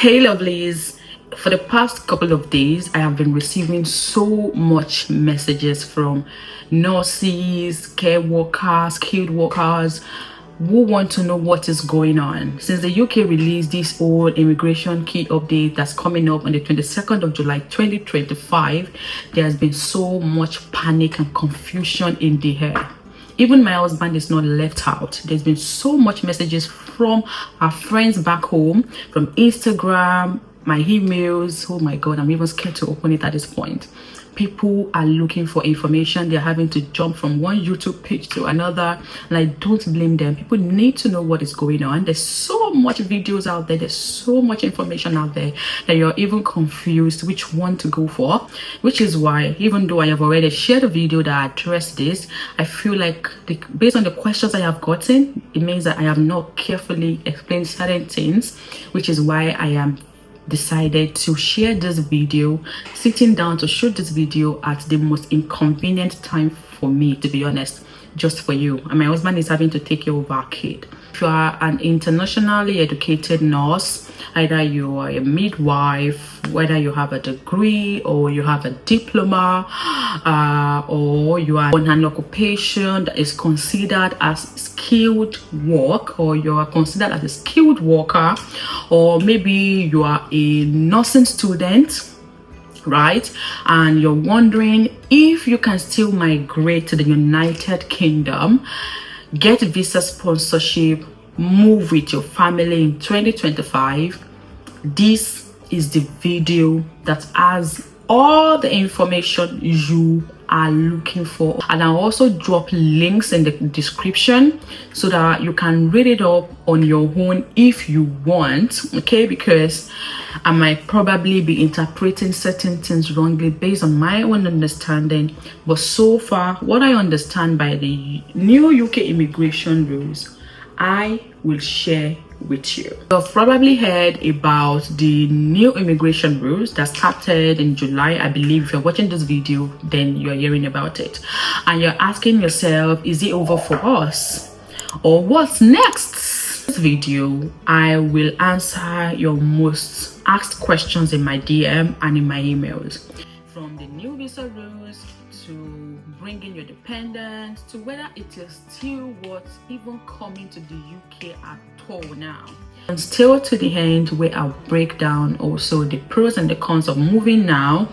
Hey lovelies, for the past couple of days I have been receiving so much messages from nurses, care workers, skilled workers who want to know what is going on. Since the UK released this whole immigration key update that's coming up on the 22nd of July 2025, there has been so much panic and confusion in the air. Even my husband is not left out. There's been so much messages from our friends back home, from Instagram, my emails. Oh my God, I'm even scared to open it at this point. People are looking for information. They're having to jump from one YouTube page to another, and I don't blame them. People need to know what is going on. There's so much videos out there, there's so much information out there that you're even confused which one to go for, which is why, even though I have already shared a video that addressed this, I feel like based on the questions I have gotten, it means that I have not carefully explained certain things, which is why I am decided to share this video, sitting down to shoot this video at the most inconvenient time for me, to be honest, just for you. And my husband is having to take care of our kid. If you are an internationally educated nurse, either you are a midwife, whether you have a degree or you have a diploma, or you are on an occupation that is considered as skilled work, or you are considered as a skilled worker, or maybe you are a nursing student, right, and you're wondering if you can still migrate to the United Kingdom, get visa sponsorship, move with your family in 2025, this is the video that has all the information you are looking for. And I'll also drop links in the description so that you can read it up on your own if you want, okay? Because I might probably be interpreting certain things wrongly based on my own understanding, but so far what I understand by the new UK immigration rules, I will share with you. You've probably heard about the new immigration rules that started in July. I believe if you're watching this video, then you're hearing about it and you're asking yourself, is it over for us, or what's next? This video, I will answer your most asked questions in my DM and in my emails, from the new visa rules to bringing your dependents, to whether it is still worth even coming to the UK at all now. And still to the end, where I'll break down also the pros and the cons of moving now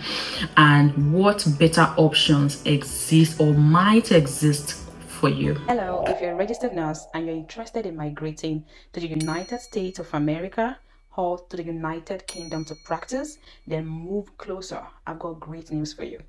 and what better options exist or might exist for you. Hello, if you're a registered nurse and you're interested in migrating to the United States of America or to the United Kingdom to practice, then move closer. I've got great news for you.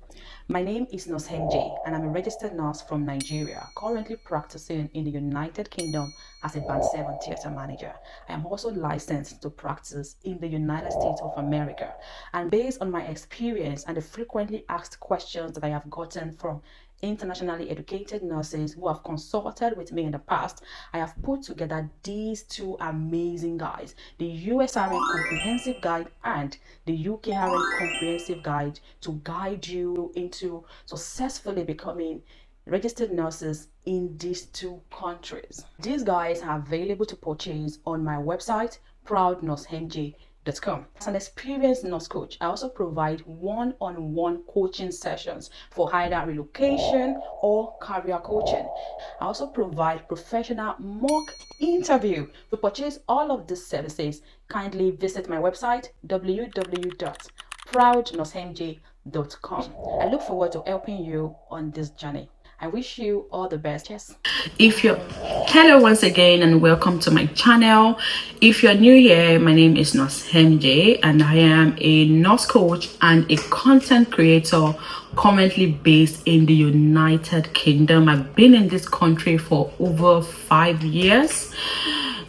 My name is Nurse MJ and I'm a registered nurse from Nigeria, currently practicing in the United Kingdom as a Band 7 theatre manager. I am also licensed to practice in the United States of America. And based on my experience and the frequently asked questions that I have gotten from internationally educated nurses who have consulted with me in the past, I have put together these two amazing guides, the USRN Comprehensive Guide and the UKRN Comprehensive Guide, to guide you into successfully becoming registered nurses in these two countries. These guides are available to purchase on my website, proudnursemj.com. As an experienced nurse coach, I also provide one-on-one coaching sessions for either relocation or career coaching. I also provide professional mock interview. To purchase all of these services, kindly visit my website www.proudnursemj.com. I look forward to helping you on this journey. I wish you all the best. Yes. Hello once again and welcome to my channel. If you're new here, my name is Nurse MJ and I am a nurse coach and a content creator currently based in the United Kingdom. I've been in this country for over 5 years,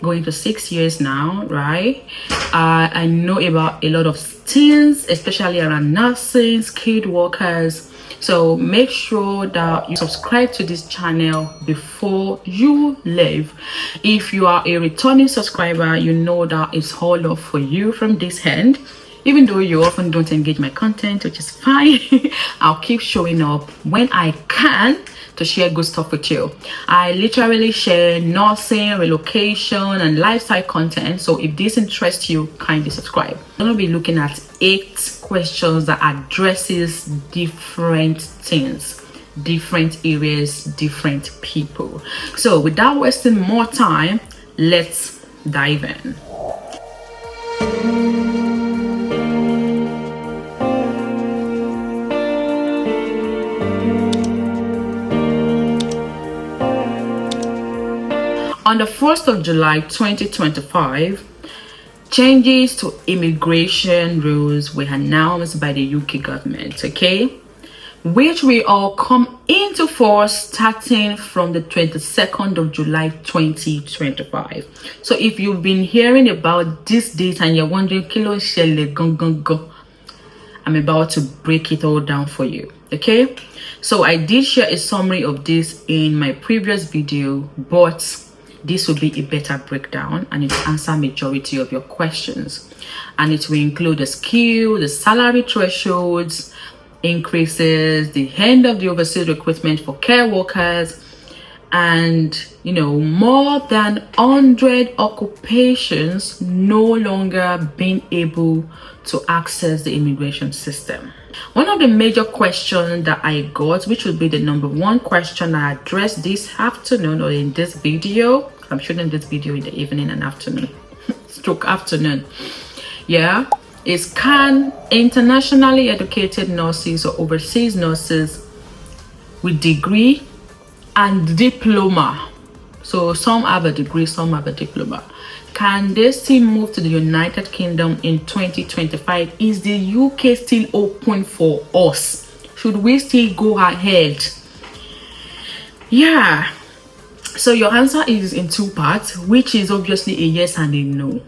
going to 6 years now, right? I know about a lot of things, especially around nursing, skilled workers. So make sure that you subscribe to this channel before you leave. If you are a returning subscriber, you know that it's all off for you from this end. Even though you often don't engage my content, which is fine, I'll keep showing up when I can to share good stuff with you. I literally share nursing, relocation, and lifestyle content. So if this interests you, kindly subscribe. I'm going to be looking at 8 questions that addresses different things, different areas, different people. So without wasting more time, let's dive in. On the 1st of July 2025, changes to immigration rules were announced by the UK government, okay, which will all come into force starting from the 22nd of July 2025. So if you've been hearing about this date and you're wondering, kilo shele go, I'm about to break it all down for you, okay? So I did share a summary of this in my previous video, but this will be a better breakdown and it will answer majority of your questions. And it will include the skill, the salary thresholds, increases, the end of the overseas recruitment for care workers, and more than 100 occupations no longer being able to access the immigration system. One of the major questions that I got, which would be the number 1 question I addressed this afternoon or in this video, I'm shooting this video in the evening and afternoon stroke afternoon, is can internationally educated nurses or overseas nurses with degree and diploma, so some have a degree, some have a diploma, can they still move to the United Kingdom in 2025? Is the UK still open for us? Should we still go ahead? So your answer is in 2 parts, which is obviously a yes and a no.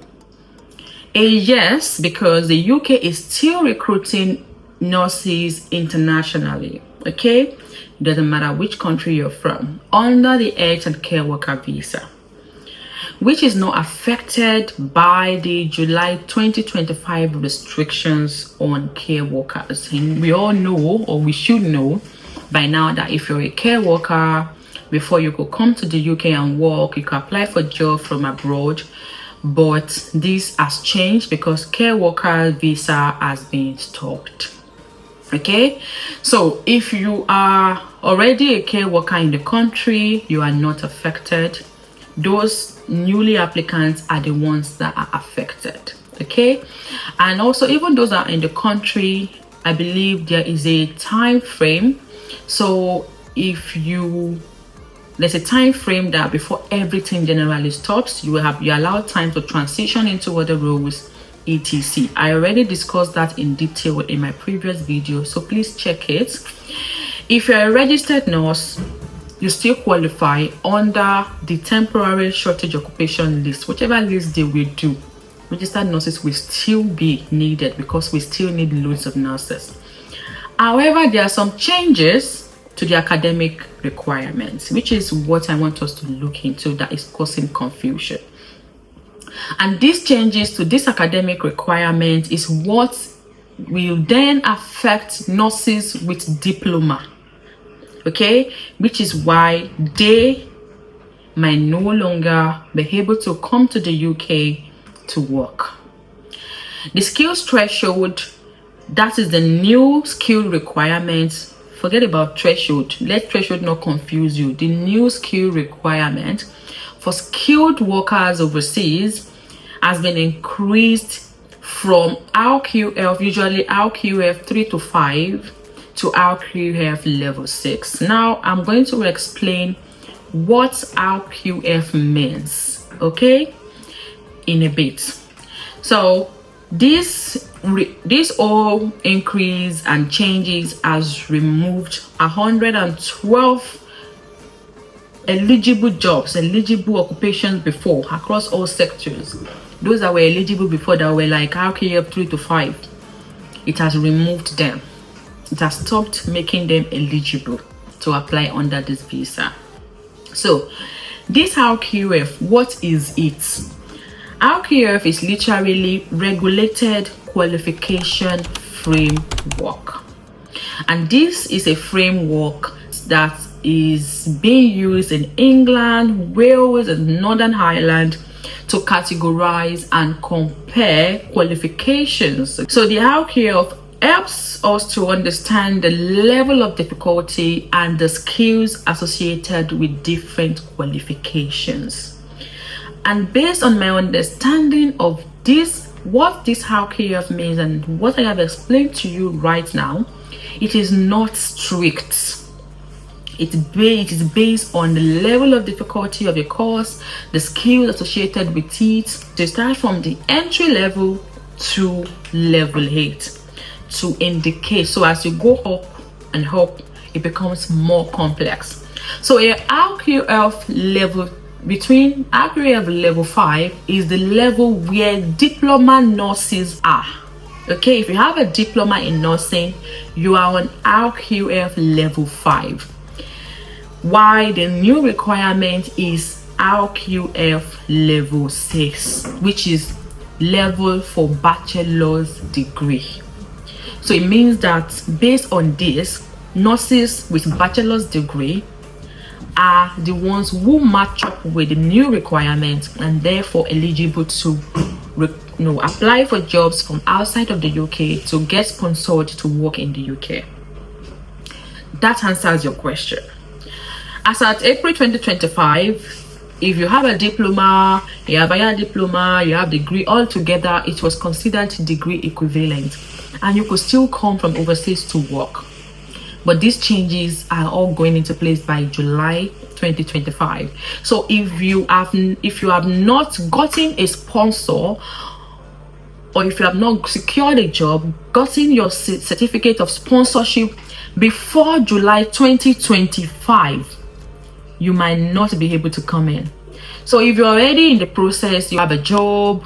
A yes, because the UK is still recruiting nurses internationally, okay? It doesn't matter which country you're from, under the health and care worker visa, which is not affected by the July 2025 restrictions on care workers. And we all know, or we should know by now, that if you're a care worker, before you could come to the UK and work, you can apply for a job from abroad. But this has changed because care worker visa has been stopped. Okay, so if you are already a care worker in the country, you are not affected. Those newly applicants are the ones that are affected, okay? And also, even those that are in the country, I believe there is a time frame. So if there's a time frame that before everything generally stops, you're allowed time to transition into other roles, etc. I already discussed that in detail in my previous video, so please check it. If you're a registered nurse, you still qualify under the temporary shortage occupation list. Whichever list they will do, registered nurses will still be needed because we still need loads of nurses. However, there are some changes to the academic requirements, which is what I want us to look into, that is causing confusion. And these changes to this academic requirement is what will then affect nurses with diploma, okay, which is why they might no longer be able to come to the UK to work. The skills threshold, that is the new skill requirement. Forget about threshold. Let threshold not confuse you. The new skill requirement for skilled workers overseas has been increased from RQF, usually RQF 3 to 5, to RQF level 6. Now I'm going to explain what RQF means, okay, in a bit. So this all increase and changes has removed 112 eligible jobs, eligible occupations before across all sectors. Those that were eligible before, that were like RQF 3 to 5, it has removed them. It has stopped making them eligible to apply under this visa. So this RQF, what is it? RQF is literally regulated qualification framework, and this is a framework that is being used in England, Wales, and Northern Ireland to categorize and compare qualifications. So the RQF helps us to understand the level of difficulty and the skills associated with different qualifications. And based on my understanding of this, what this RQF means and what I have explained to you right now, it is not strict. It is based on the level of difficulty of your course, the skills associated with it, to start from the entry level to level 8 to indicate. So as you go up and up, it becomes more complex. So a RQF level, between RQF level 5 is the level where diploma nurses are. Okay, if you have a diploma in nursing, you are on RQF level 5. Why the new requirement is RQF level 6, which is level for bachelor's degree. So it means that based on this, nurses with bachelor's degree are the ones who match up with the new requirements and therefore eligible to apply for jobs from outside of the UK to get sponsored to work in the UK. That answers your question. As at April 2025, if you have a diploma, you have a diploma, you have degree, all together it was considered degree equivalent, and you could still come from overseas to work. But these changes are all going into place by July 2025. So if you have not gotten a sponsor, or if you have not secured a job, gotten your certificate of sponsorship before July 2025, you might not be able to come in. So if you're already in the process, you have a job,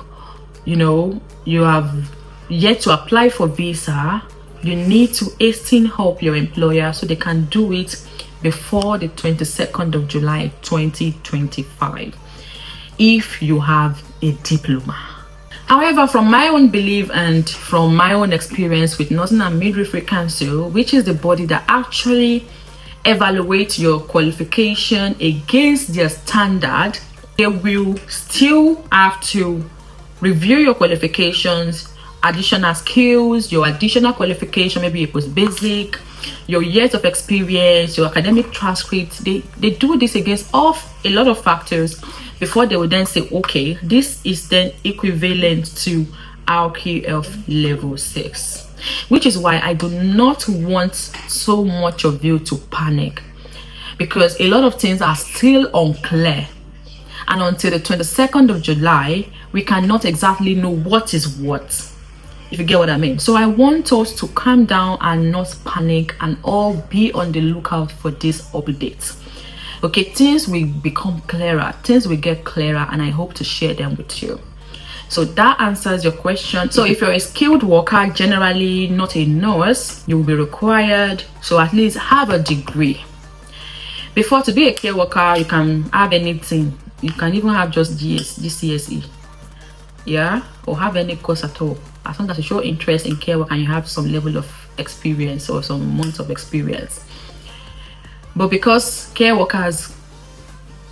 you have yet to apply for visa, you need to hasten up your employer so they can do it before the 22nd of July 2025 if you have a diploma. However, from my own belief and from my own experience with Nursing and Midwifery Council, which is the body that actually evaluates your qualification against their standard, they will still have to review your qualifications, additional skills, your additional qualification, maybe it was basic, your years of experience, your academic transcripts. They do this against a lot of factors before they will then say, okay, this is then equivalent to RQF level 6, which is why I do not want so much of you to panic, because a lot of things are still unclear, and until the 22nd of July we cannot exactly know what is what, if you get what I mean. So I want us to calm down and not panic, and all be on the lookout for this update. Okay, things will become clearer, things will get clearer, and I hope to share them with you. So that answers your question. So if you're a skilled worker, generally not a nurse, you will be required to at least have a degree. Before, to be a care worker, you can have anything. You can even have just GCSE, yeah, or have any course at all, as long as you show interest in care work and you have some level of experience or some months of experience. But because care workers,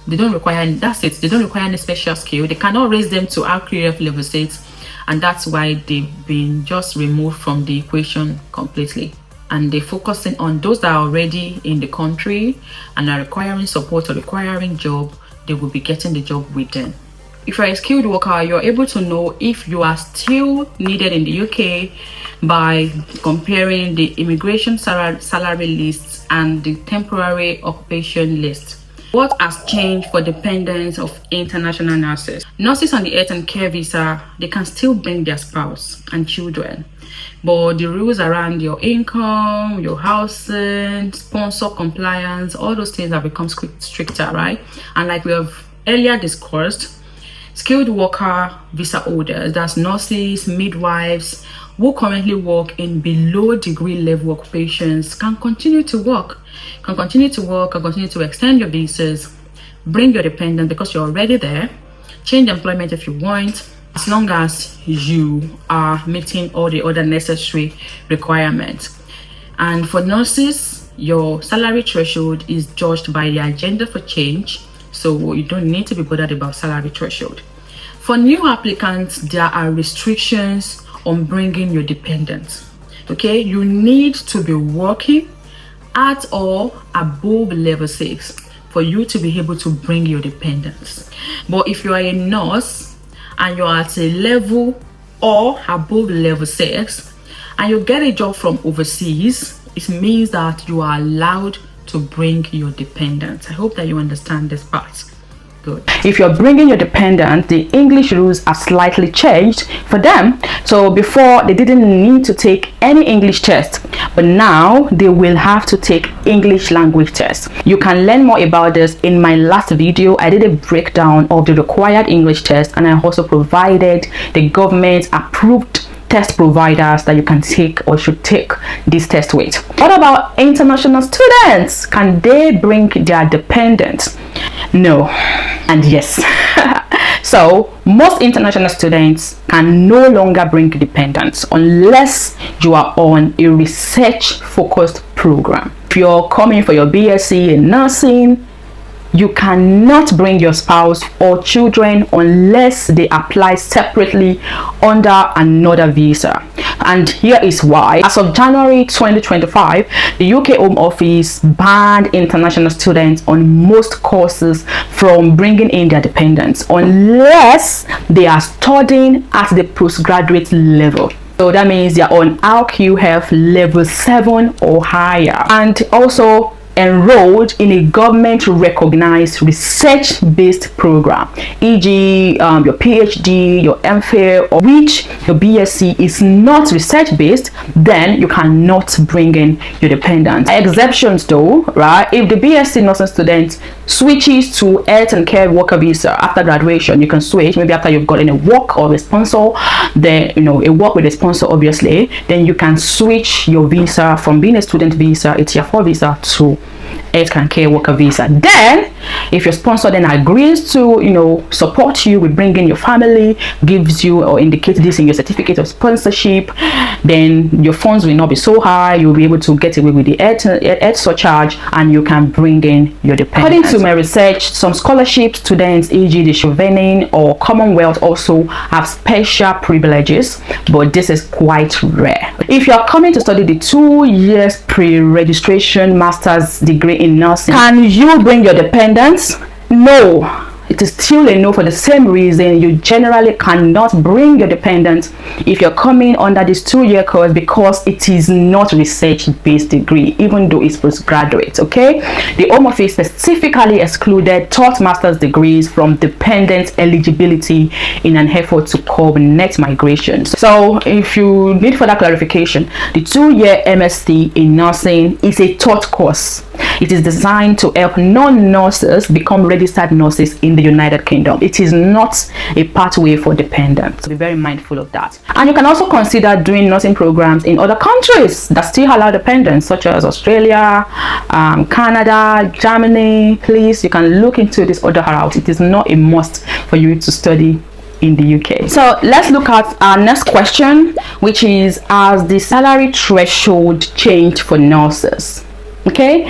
they don't require, that's it, they don't require any special skill, they cannot raise them to RQF level 6, and that's why they've been just removed from the equation completely. And they're focusing on those that are already in the country and are requiring support or requiring job. They will be getting the job with them. If you're a skilled worker, you're able to know if you are still needed in the UK by comparing the immigration salary lists and the temporary occupation list. What has changed for dependents of international nurses? Nurses on the health and care visa, they can still bring their spouse and children, but the rules around your income, your housing, sponsor compliance, all those things have become stricter, right? And like we have earlier discussed, skilled worker visa holders, that's nurses, midwives, who currently work in below degree level occupations, can continue to work, can continue to extend your visas, bring your dependent because you're already there, change employment if you want, as long as you are meeting all the other necessary requirements. And for nurses, Your salary threshold is judged by the agenda for change, so you don't need to be bothered about salary threshold. For new applicants, there are restrictions on bringing your dependents. Okay, you need to be working at or above level 6 for you to be able to bring your dependents. But if you are a nurse and you're at a level or above level 6 and you get a job from overseas, it means that you are allowed to bring your dependents. I hope that you understand this part. Good. If you're bringing your dependent, the English rules are slightly changed for them. So before, they didn't need to take any English test, but now they will have to take English language test. You can learn more about this in my last video. I did a breakdown of the required English test, and I also provided the government approved test providers that you can take or should take this test with. What about international students? Can they bring their dependents? No and yes. So most international students can no longer bring dependents unless you are on a research focused program. If you're coming for your BSc in nursing, you cannot bring your spouse or children unless they apply separately under another visa. And here is why. As of January 2025, the UK Home Office banned international students on most courses from bringing in their dependents unless they are studying at the postgraduate level. So that means they are on RQF Level 7 or higher, and also enrolled in a government recognized research-based program, e.g. Your PhD, your MPhil, or which your BSc is not research-based, then you cannot bring in your dependents. Exceptions though, right? If the BSc nursing student switches to health and care worker visa after graduation, you can switch maybe after you've gotten a work or a sponsor, then a work with a sponsor obviously, then you can switch your visa from being a student visa, a tier 4 visa, to health and care worker visa. Then if your sponsor then agrees to support you with bringing your family, gives you or indicates this in your certificate of sponsorship, then your funds will not be so high. You'll be able to get away with the health surcharge and you can bring in your dependents. According to my research, some scholarship students, e.g. the Chevening or Commonwealth, also have special privileges, but this is quite rare. If you are coming to study the 2 years pre-registration master's degree in nursing, can you bring your dependents? No. It is still a no for the same reason. You generally cannot bring your dependents if you're coming under this 2-year course, because it is not research-based degree, even though it's postgraduate. Okay, the Home Office specifically excluded third master's degrees from dependent eligibility in an effort to curb net migration. So if you need further clarification, the 2-year MSc in nursing is a third course. It is designed to help non-nurses become registered nurses in the United Kingdom. It is not a pathway for dependents. So be very mindful of that. And you can also consider doing nursing programs in other countries that still allow dependents, such as Australia, Canada, Germany. Please, you can look into this other route. It is not a must for you to study in the UK. So let's look at our next question, which is, has the salary threshold changed for nurses? Okay,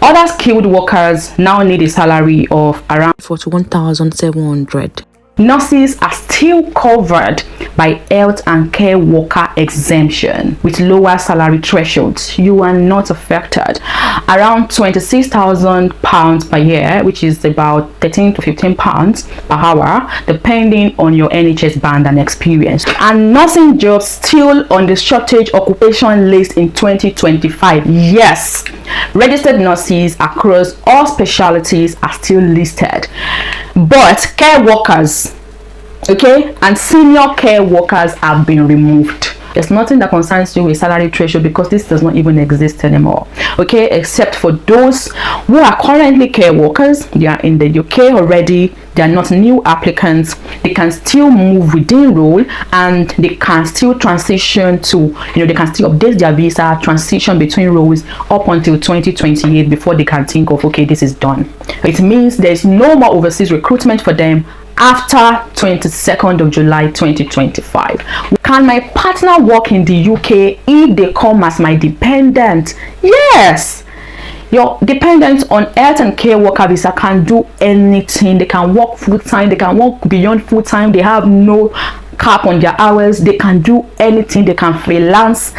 other skilled workers now need a salary of around 41,700. Nurses are still covered by health and care worker exemption with lower salary thresholds. You are not affected. Around £26,000 per year, which is about £13 to £15 per hour, depending on your NHS band and experience. And nursing jobs still on the shortage occupation list in 2025. Yes, registered nurses across all specialties are still listed, but care workers, okay, and senior care workers have been removed. There's nothing that concerns you with salary threshold because this does not even exist anymore, okay, except for those who are currently care workers. They are in the UK already, they are not new applicants. They can still move within role and they can still transition to, they can still update their visa, transition between roles up until 2028 before they can think of, okay, this is done. It means there's no more overseas recruitment for them after 22nd of July 2025. Can my partner work in the UK if they come as my dependent? Yes. Your dependents on health and care worker visa can do anything. They can work full-time, they can work beyond full-time, they have no cap on their hours, they can do anything, they can freelance,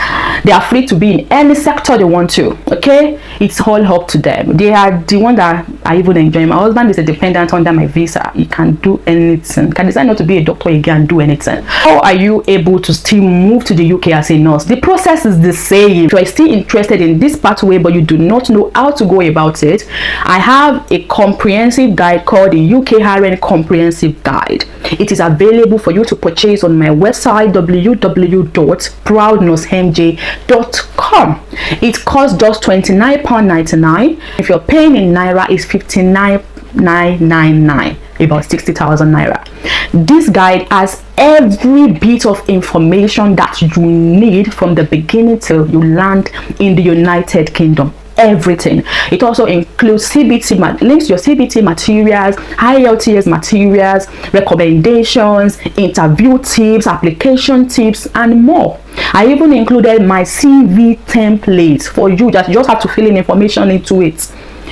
they are free to be in any sector they want to. Okay, it's all up to them. They are the one that I even enjoy. My husband is a dependent under my visa. He can do anything. He can decide not to be a doctor, he can do anything. How are you able to still move to the UK as a nurse? The process is the same. If you are still interested in this pathway but you do not know how to go about it, I have a comprehensive guide called the UK Hiring Comprehensive Guide. It is available for you to purchase on my website www.proudnursemj.com. It costs just £29.99. If you're paying in naira, it's 59,999, about 60,000 naira. This guide has every bit of information that you need from the beginning till you land in the United Kingdom. Everything. It also includes CBT links to your CBT materials, IELTS materials, recommendations, interview tips, application tips, and more. I even included my CV template for you that you just have to fill in information into it.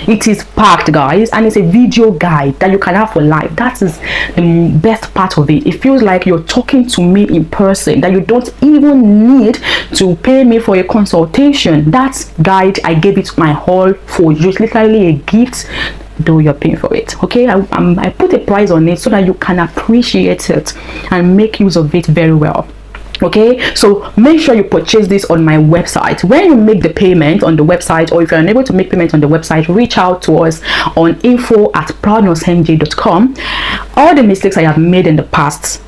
It is packed, guys, and it's a video guide that you can have for life. That is the best part of it. It feels like you're talking to me in person, that you don't even need to pay me for a consultation. That guide, I gave it my all for you. It's literally a gift, though you're paying for it. Okay, I put a price on it so that you can appreciate it and make use of it very well. Okay, so make sure you purchase this on my website. When you make the payment on the website, or if you're unable to make payment on the website, reach out to us on info@proudnursemj.com. All the mistakes I have made in the past,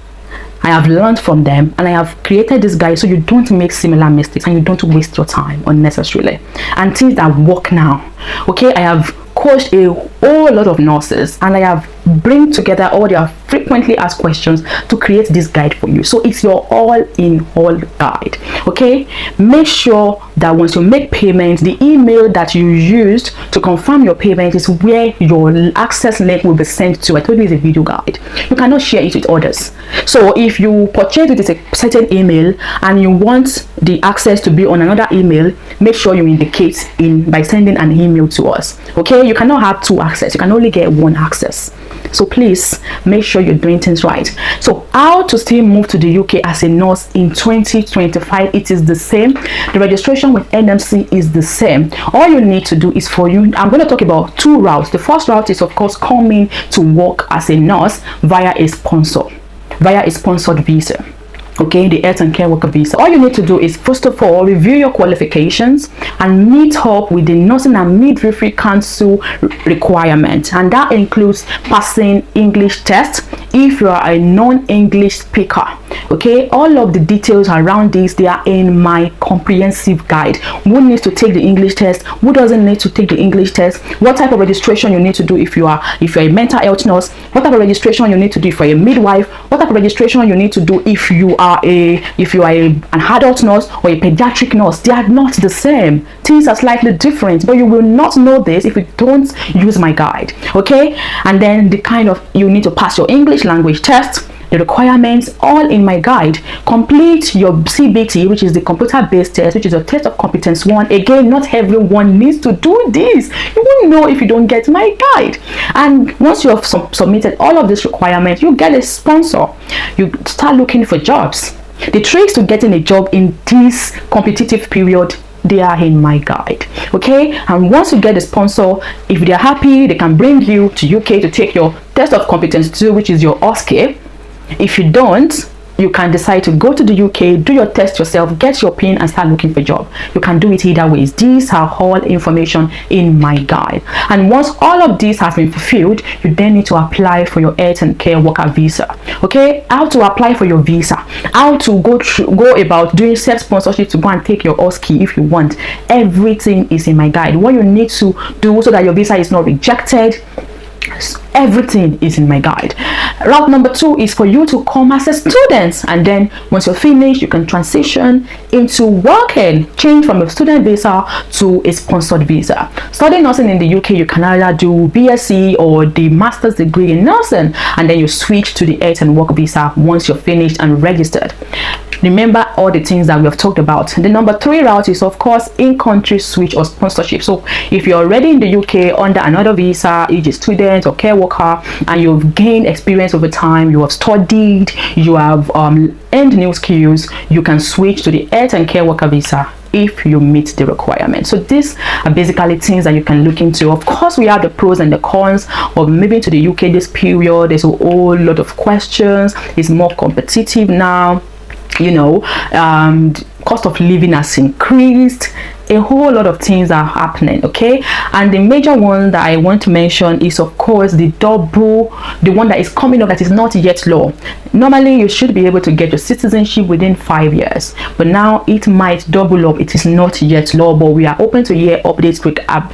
I have learned from them, and I have created this guide so you don't make similar mistakes and you don't waste your time unnecessarily, and things that work now. Okay, I have coached a whole lot of nurses, and I have bring together all their frequently asked questions to create this guide for you. So it's your all-in-all guide. Okay, make sure that once you make payment, the email that you used to confirm your payment is where your access link will be sent to. I told you it's a video guide. You cannot share it with others. So if you purchase it with a certain email and you want the access to be on another email, make sure you indicate by sending an email to us. Okay, you cannot have two access, you can only get one access. So please make sure you're doing things right. So how to still move to the UK as a nurse in 2025? It is the same. The registration with NMC is the same. All you need to do is for you, I'm going to talk about two routes. The first route is of course coming to work as a nurse via a sponsored visa. Okay, the health and care worker visa. All you need to do is first of all review your qualifications and meet up with the Nursing and Midwifery Council requirement, and that includes passing English test if you are a non-English speaker. Okay, all of the details around this, they are in my comprehensive guide. Who needs to take the English test, who doesn't need to take the English test, what type of registration you need to do if you're a mental health nurse, what type of registration you need to do if you're a midwife, what type of registration you need to do if you are an adult nurse or a pediatric nurse. They are not the same. Things are slightly different, but you will not know this if you don't use my guide. Okay, and then you need to pass your English language test, the requirements, all in my guide. Complete your CBT, which is the computer-based test, which is a test of competence 1. Again, not everyone needs to do this. You won't know if you don't get my guide. And once you have submitted all of these requirements, you get a sponsor. You start looking for jobs. The tricks to getting a job in this competitive period, they are in my guide. Okay, and once you get a sponsor, if they are happy, they can bring you to UK to take your test of competence 2, which is your OSCE. If you don't, you can decide to go to the UK, do your test yourself, get your PIN, and start looking for a job. You can do it either ways. These are all information in my guide. And once all of these have been fulfilled, you then need to apply for your health and care worker visa. Okay, how to apply for your visa, how to go about doing self-sponsorship to go and take your OSCE if you want. Everything is in my guide. What you need to do so that your visa is not rejected, Everything is in my guide. Route number 2 is for you to come as a student, and then once you're finished, you can transition into working, change from a student visa to a sponsored visa. Studying nursing in the UK, you can either do BSc or the master's degree in nursing, and then you switch to the Health and Work visa once you're finished and registered. Remember all the things that we have talked about. The number 3 route is, of course, in-country switch or sponsorship. So if you're already in the UK under another visa, e.g. student or care worker, and you've gained experience over time, you have studied, you have earned new skills, you can switch to the Health and Care Worker visa if you meet the requirements. So these are basically things that you can look into. Of course, we have the pros and the cons of moving to the UK this period. There's a whole lot of questions. It's more competitive now, you know, cost of living has increased, a whole lot of things are happening, okay? And the major one that I want to mention is, of course, the one that is coming up that is not yet law. Normally you should be able to get your citizenship within 5 years, but now it might double up. It is not yet law, but we are open to hear updates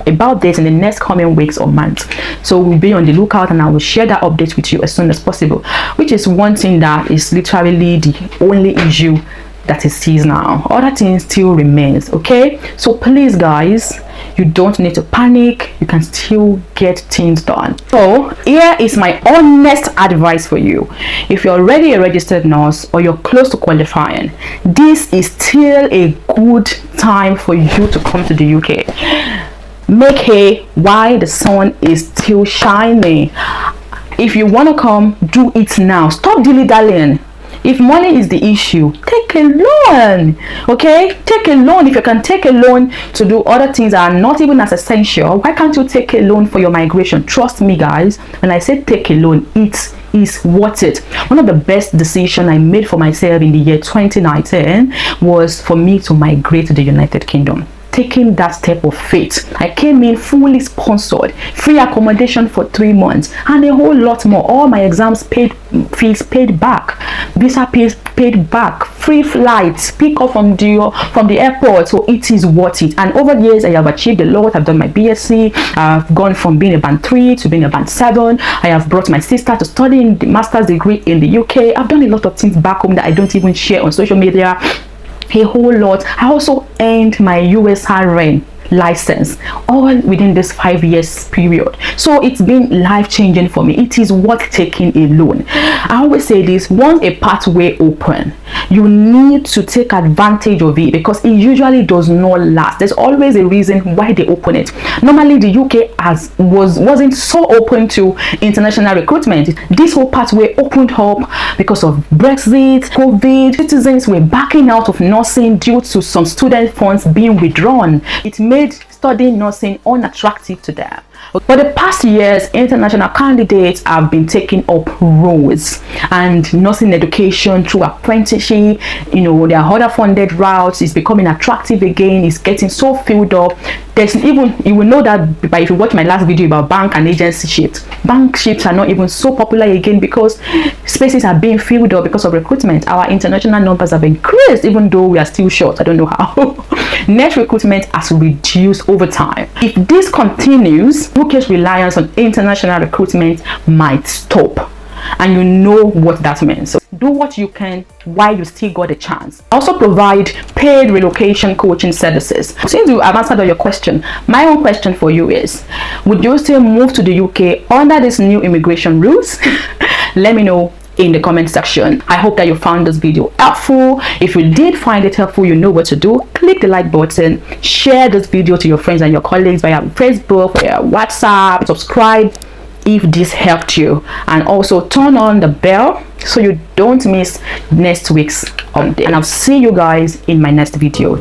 about this in the next coming weeks or months. So we'll be on the lookout, and I will share that update with you as soon as possible, which is one thing that is literally the only issue that it sees now. Other things still remains, okay? So please guys, you don't need to panic. You can still get things done. So here is my honest advice for you. If you're already a registered nurse or you're close to qualifying, this is still a good time for you to come to the UK. Make hay while the sun is still shining. If you want to come, do it now. Stop dilly-dallying. If money is the issue, take a loan, okay? Take a loan. If you can take a loan to do other things that are not even as essential, why can't you take a loan for your migration? Trust me guys, when I say take a loan, it is worth it. One of the best decisions I made for myself in the year 2019 was for me to migrate to the United Kingdom. Taking that step of faith, I came in fully sponsored, free accommodation for 3 months, and a whole lot more. All my exams fees paid back, visa paid back, free flights, pick up from the airport. So it is worth it. And over the years, I have achieved a lot. I've done my BSc. I've gone from being a band 3 to being a band 7. I have brought my sister to study in the master's degree in the UK. I've done a lot of things back home that I don't even share on social media. A whole lot. I also earned my USRN license all within this 5 years period. So it's been life-changing for me. It is worth taking a loan. I always say this: once a pathway open, you need to take advantage of it, because it usually does not last. There's always a reason why they open it. Normally the UK wasn't so open to international recruitment. This whole pathway opened up because of Brexit, COVID. Citizens were backing out of nursing due to some student funds being withdrawn. It made studying nursing unattractive to them. For the past years, international candidates have been taking up roles, and nursing education through apprenticeship, you know, there are other funded routes, is becoming attractive again. It's getting so filled up. There's even, you will know that by if you watch my last video about bank and agency shifts. Bank shifts are not even so popular again because spaces are being filled up because of recruitment. Our international numbers have increased, even though we are still short. I don't know how. Net recruitment has reduced over time. If this continues, UK's reliance on international recruitment might stop, and you know what that means. So do what you can while you still got a chance. I also provide paid relocation coaching services. Since you have answered all your question, my own question for you is, would you still move to the UK under these new immigration rules? Let me know in the comment section. I hope that you found this video helpful. If you did find it helpful, you know what to do. Click the like button, share this video to your friends and your colleagues via Facebook, via WhatsApp, subscribe if this helped you, and also turn on the bell so you don't miss next week's update. And I'll see you guys in my next video.